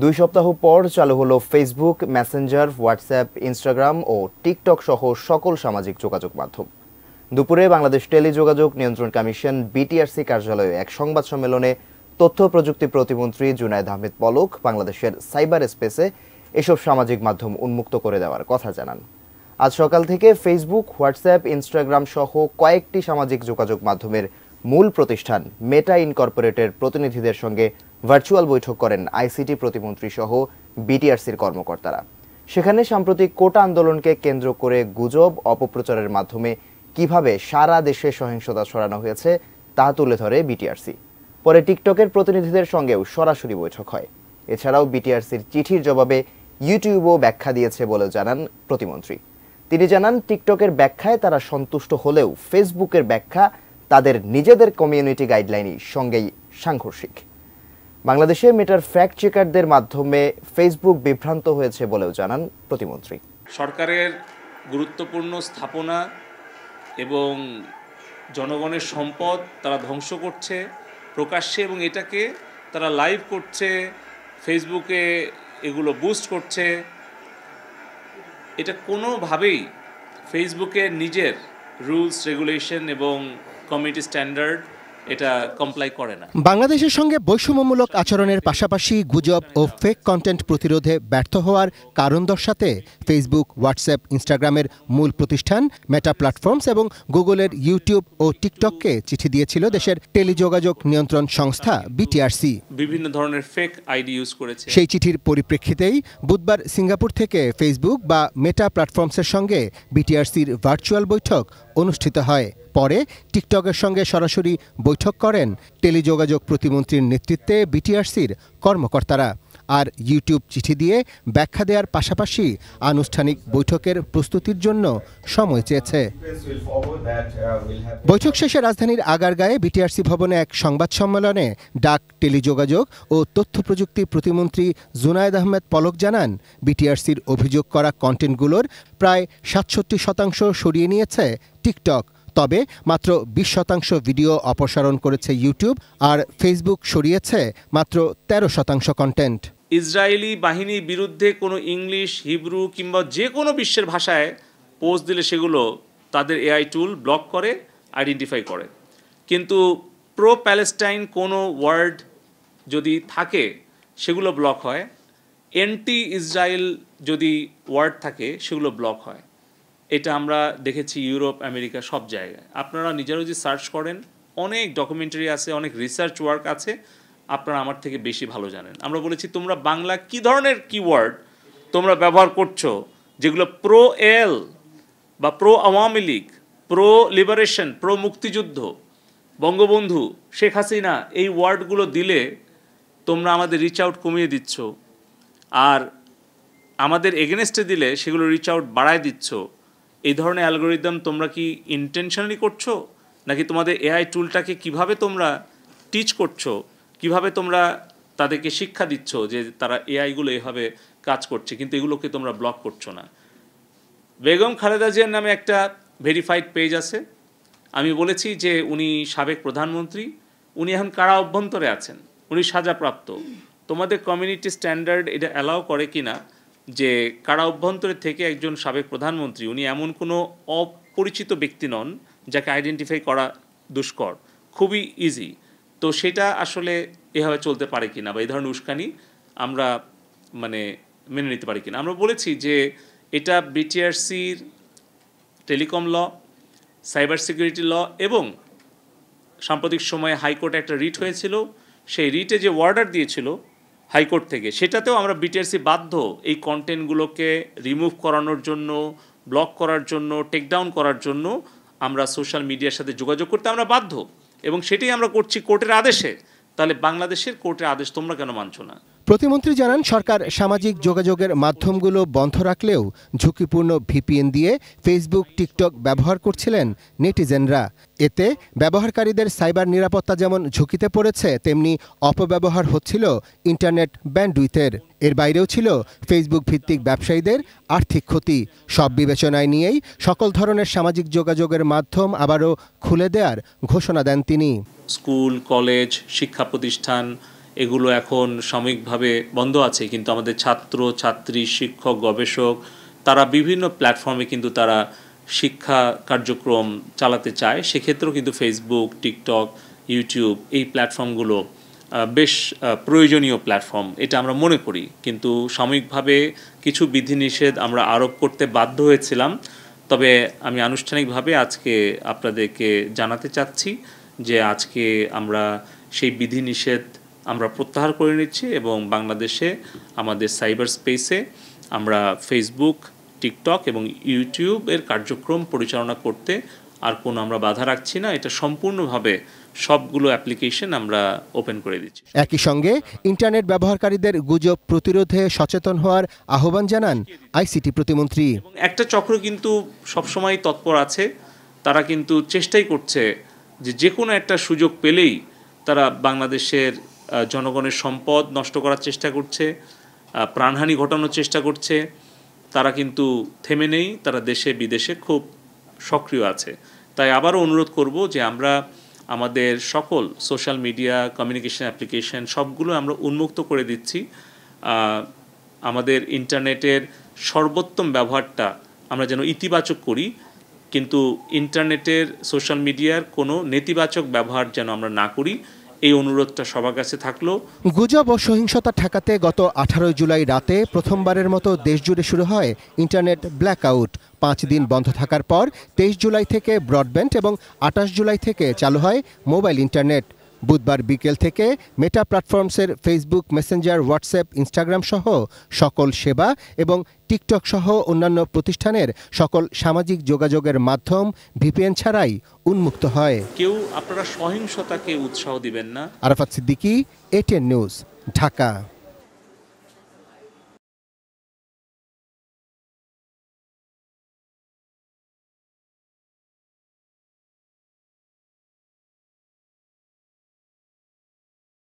2 সপ্তাহ পর চালু হলো ফেসবুক, মেসেঞ্জার, হোয়াটসঅ্যাপ, ইনস্টাগ্রাম ও টিকটক সহ সকল সামাজিক যোগাযোগ মাধ্যম। দুপুরে বাংলাদেশ টেলিযোগাযোগ নিয়ন্ত্রণ কমিশন বিটিআরসি কার্যালয়ে এক সংবাদ সম্মেলনে তথ্য প্রযুক্তি প্রতিমন্ত্রী জুনায়েদ আহমেদ পলক বাংলাদেশের সাইবার স্পেসে এসব সামাজিক মাধ্যম উন্মুক্ত করে দেওয়ার কথা জানান। আজ সকাল থেকে ফেসবুক, হোয়াটসঅ্যাপ, ইনস্টাগ্রাম সহ কয়েকটি সামাজিক যোগাযোগ মাধ্যমের মূল প্রতিষ্ঠান মেটা ইনকর্পোরেটের প্রতিনিধিদের সঙ্গে ভার্চুয়াল বৈঠক করেন আইসিটি প্রতিমন্ত্রী সহ বিটিআরসির কর্মকর্তারা। সেখানে সাম্প্রতিক কোটা আন্দোলনকে কেন্দ্র করে গুজব, অপপ্রচারের মাধ্যমে কিভাবে সারা দেশে সহিংসতা ছড়ানো হয়েছে তা তুলে ধরে বিটিআরসি। পরে টিকটকের প্রতিনিধিদের সঙ্গেও সরাসরি বৈঠক হয়। এছাড়াও বিটিআরসির চিঠির জবাবে ইউটিউবও ব্যাখ্যা দিয়েছে বলে জানান প্রতিমন্ত্রী। তিনি জানান, টিকটকের ব্যাখ্যায় তারা সন্তুষ্ট হলেও ফেসবুকের ব্যাখ্যা তাদের নিজেদের কমিউনিটি গাইডলাইনই সঙ্গেই সাংঘর্ষিক। বাংলাদেশে মেটার ফ্যাক্ট চেকারদের মাধ্যমে ফেসবুক বিভ্রান্ত হয়েছে বলেও জানান প্রতিমন্ত্রী। সরকারের গুরুত্বপূর্ণ স্থাপনা এবং জনগণের সম্পদ তারা ধ্বংস করছে প্রকাশ্যে, এবং এটাকে তারা লাইভ করছে, ফেসবুকে এগুলো বুস্ট করছে। এটা কোনোভাবেই ফেসবুকের নিজের রুলস, রেগুলেশন এবং কমিউনিটি স্ট্যান্ডার্ড এটা কমপ্লাই করে না। বাংলাদেশের সঙ্গে বৈষম্যমূলক আচরণের পাশাপাশি গুজব ও ফেক কন্টেন্ট প্রতিরোধে ব্যর্থ হওয়ার কারণ দর্শাতে ফেসবুক, হোয়াটসঅ্যাপ, ইনস্টাগ্রামের মূল প্রতিষ্ঠান মেটা প্ল্যাটফর্মস এবং গুগলের ইউটিউব ও টিকটককে চিঠি দিয়েছিল দেশের টেলিযোগাযোগ নিয়ন্ত্রণ সংস্থা বিটিআরসি। বিভিন্ন ধরনের ফেক আইডি ইউজ করেছে। সেই চিঠির পরিপ্রেক্ষিতেই বুধবার সিঙ্গাপুর থেকে ফেসবুক বা মেটা প্ল্যাটফর্মসের সঙ্গে বিটিআরসির ভার্চুয়াল বৈঠক অনুষ্ঠিত হয়। পরে টিকটকের সঙ্গে সরাসরি বৈঠক করেন টেলিযোগাযোগ প্রতিমন্ত্রীর নেতৃত্বে বিটিআরসির কর্মকর্তারা। আর ইউটিউব চিঠি দিয়ে ব্যাখ্যা দেওয়ার পাশাপাশি আনুষ্ঠানিক বৈঠকের প্রস্তুতির জন্য সময় চেয়েছে। বৈঠক শেষে রাজধানীর আগারগাঁয়ে বিটিআরসি ভবনে এক সংবাদ সম্মেলনে ডাক, টেলিযোগাযোগ ও তথ্য প্রযুক্তি প্রতিমন্ত্রী জুনায়েদ আহমেদ পলক জানান, বিটিআরসির অভিযোগ করা কন্টেন্টগুলোর প্রায় 67% সরিয়ে নিয়েছে টিকটক। তবে মাত্র 20% ভিডিও অপসারণ করেছে ইউটিউব, আর ফেসবুক সরিয়েছে মাত্র 13% কন্টেন্ট। ইসরায়েলি বাহিনীর বিরুদ্ধে কোনো ইংলিশ, হিব্রু কিংবা যে কোনো বিশ্বের ভাষায় পোস্ট দিলে সেগুলো তাদের এআই টুল ব্লক করে, আইডেন্টিফাই করে। কিন্তু প্রো প্যালেস্টাইন কোনো ওয়ার্ড যদি থাকে সেগুলো ব্লক হয়, এন্টি ইসরায়েল যদি ওয়ার্ড থাকে সেগুলো ব্লক হয়। এটা আমরা দেখেছি ইউরোপ, আমেরিকা, সব জায়গায়। আপনারা নিজেরাও যদি সার্চ করেন, অনেক ডকুমেন্টারি আছে, অনেক রিসার্চ ওয়ার্ক আছে, আপনারা আমার থেকে বেশি ভালো জানেন। আমরা বলেছি তোমরা বাংলা কি ধরনের কিওয়ার্ড তোমরা ব্যবহার করছো, যেগুলো প্রো এল বা pro Awami League, pro liberation, pro মুক্তিযুদ্ধ, বঙ্গবন্ধু, শেখ হাসিনা, এই ওয়ার্ডগুলো দিলে তোমরা আমাদের রিচ আউট কমিয়ে দিচ্ছ, আর আমাদের এগেনস্টে দিলে সেগুলো রিচ আউট বাড়ায় দিচ্ছ। এই ধরনের অ্যালগোরিদম তোমরা কি ইন্টেনশনালি করছো, নাকি তোমাদের এআই টুলটাকে কিভাবে তোমরা টিচ করছো, কিভাবে তোমরা তাদেরকে শিক্ষা দিচ্ছ যে তারা এআইগুলো এভাবে কাজ করছে, কিন্তু এগুলোকে তোমরা ব্লক করছো না। বেগম খালেদা জিয়ার নামে একটা ভেরিফাইড পেজ আছে। আমি বলেছি যে উনি সাবেক প্রধানমন্ত্রী, উনি এখন কারা অভ্যন্তরে আছেন, উনি সাজাপ্রাপ্ত। তোমাদের কমিউনিটি স্ট্যান্ডার্ড এটা অ্যালাউ করে কি না যে কারা অভ্যন্তরে থেকে একজন সাবেক প্রধানমন্ত্রী, উনি এমন কোনো অপরিচিত ব্যক্তি নন যাকে আইডেন্টিফাই করা দুষ্কর, খুবই ইজি। তো সেটা আসলে এভাবে চলতে পারে কিনা, বা এই ধরনের উস্কানি আমরা মেনে নিতে পারি কিনা। আমরা বলেছি যে এটা বিটিআরসির টেলিকম ল, সাইবার সিকিউরিটি ল, এবং সাম্প্রতিক সময়ে হাইকোর্টে একটা রিট হয়েছিল, সেই রিটে যে অর্ডার দিয়েছিল হাইকোর্ট থেকে, সেটাতেও আমরা বিটিআরসি বাধ্য এই কন্টেন্টগুলোকে রিমুভ করানোর জন্য, ব্লক করার জন্য, টেকডাউন করার জন্য আমরা সোশ্যাল মিডিয়ার সাথে যোগাযোগ করতে আমরা বাধ্য, এবং সেটাই আমরা করছি কোর্টের আদেশে। তাহলে বাংলাদেশের কোর্টের আদেশ তোমরা কেন মানছো না? প্রতিমন্ত্রী জানান, সরকার সামাজিক যোগাযোগের মাধ্যমগুলো বন্ধ রাখলেও ঝুঁকিপূর্ণ ভিপিএন দিয়ে ফেসবুক, টিকটক ব্যবহার করছিলেন নেটিজেনরা। এতে ব্যবহারকারীদের সাইবার নিরাপত্তা যেমন ঝুঁকিতে পড়েছে, তেমনি অপব্যবহার হচ্ছিল ইন্টারনেট ব্যান্ডউইথের। এর বাইরেও ছিল ফেসবুক ভিত্তিক ব্যবসায়ীদের আর্থিক ক্ষতি। সব বিবেচনায় নিয়েই সকল ধরনের সামাজিক যোগাযোগের মাধ্যম আবারও খুলে দেওয়ার ঘোষণা দেন তিনি। স্কুল, কলেজ, শিক্ষা প্রতিষ্ঠান এগুলো এখন সাময়িকভাবে বন্ধ আছে, কিন্তু আমাদের ছাত্র ছাত্রী, শিক্ষক, গবেষক তারা বিভিন্ন প্ল্যাটফর্মে কিন্তু তারা শিক্ষা কার্যক্রম চালাতে চায়। সেক্ষেত্রেও কিন্তু ফেসবুক, টিকটক, ইউটিউব এই প্ল্যাটফর্মগুলো বেশ প্রয়োজনীয় প্ল্যাটফর্ম, এটা আমরা মনে করি। কিন্তু সাময়িকভাবে কিছু বিধিনিষেধ আমরা আরোপ করতে বাধ্য হয়েছিলাম। তবে আমি আনুষ্ঠানিকভাবে আজকে আপনাদেরকে জানাতে চাচ্ছি যে আজকে আমরা সেই বিধিনিষেধ আমরা প্রত্যাহার করে নিচ্ছি এবং বাংলাদেশে আমাদের সাইবার স্পেসে আমরা ফেসবুক, টিকটক এবং ইউটিউবের কার্যক্রম পরিচালনা করতে আর কোনো আমরা বাধা রাখছি না। এটা সম্পূর্ণভাবে সবগুলো অ্যাপ্লিকেশন আমরা ওপেন করে দিচ্ছি। একই সঙ্গে ইন্টারনেট ব্যবহারকারীদের গুজব প্রতিরোধে সচেতন হওয়ার আহ্বান জানান আইসিটি প্রতিমন্ত্রী। এবং একটা চক্র কিন্তু সবসময় তৎপর আছে, তারা কিন্তু চেষ্টাই করছে যে কোনো একটা সুযোগ পেলেই তারা বাংলাদেশের জনগণের সম্পদ নষ্ট করার চেষ্টা করছে, প্রাণহানি ঘটানোর চেষ্টা করছে। তারা কিন্তু থেমে নেই, তারা দেশে বিদেশে খুব সক্রিয় আছে। তাই আবারও অনুরোধ করব যে আমরা আমাদের সকল সোশ্যাল মিডিয়া কমিউনিকেশন অ্যাপ্লিকেশন সবগুলো আমরা উন্মুক্ত করে দিচ্ছি। আমাদের ইন্টারনেটের সর্বোত্তম ব্যবহারটা আমরা যেন ইতিবাচক করি, কিন্তু ইন্টারনেটের সোশ্যাল মিডিয়ার কোনো নেতিবাচক ব্যবহার যেন আমরা না করি, এই অনুরোধটা সবার কাছে থাকলো। গুজব ও সহিংসতা ঠেকাতে গত 18 জুলাই রাতে প্রথমবারের মতো দেশজুড়ে শুরু হয় ইন্টারনেট ব্ল্যাকআউট। 5 দিন বন্ধ থাকার পর 23 জুলাই থেকে ব্রডব্যান্ড এবং 28 জুলাই থেকে চালু হয় মোবাইল ইন্টারনেট। বুধবার বিকেল থেকে মেটা প্ল্যাটফর্মসের ফেসবুক, মেসেঞ্জার, হোয়াটসঅ্যাপ, ইনস্টাগ্রাম সহ সকল সেবা এবং টিকটক সহ অন্যান্য প্রতিষ্ঠানের সকল সামাজিক যোগাযোগের মাধ্যম ভিপিএন ছাড়াই উন্মুক্ত হয়। কেউ আপনারা সহিংসতাকে উৎসাহ দিবেন না। Arafat Siddiqui, ATN news, Dhaka.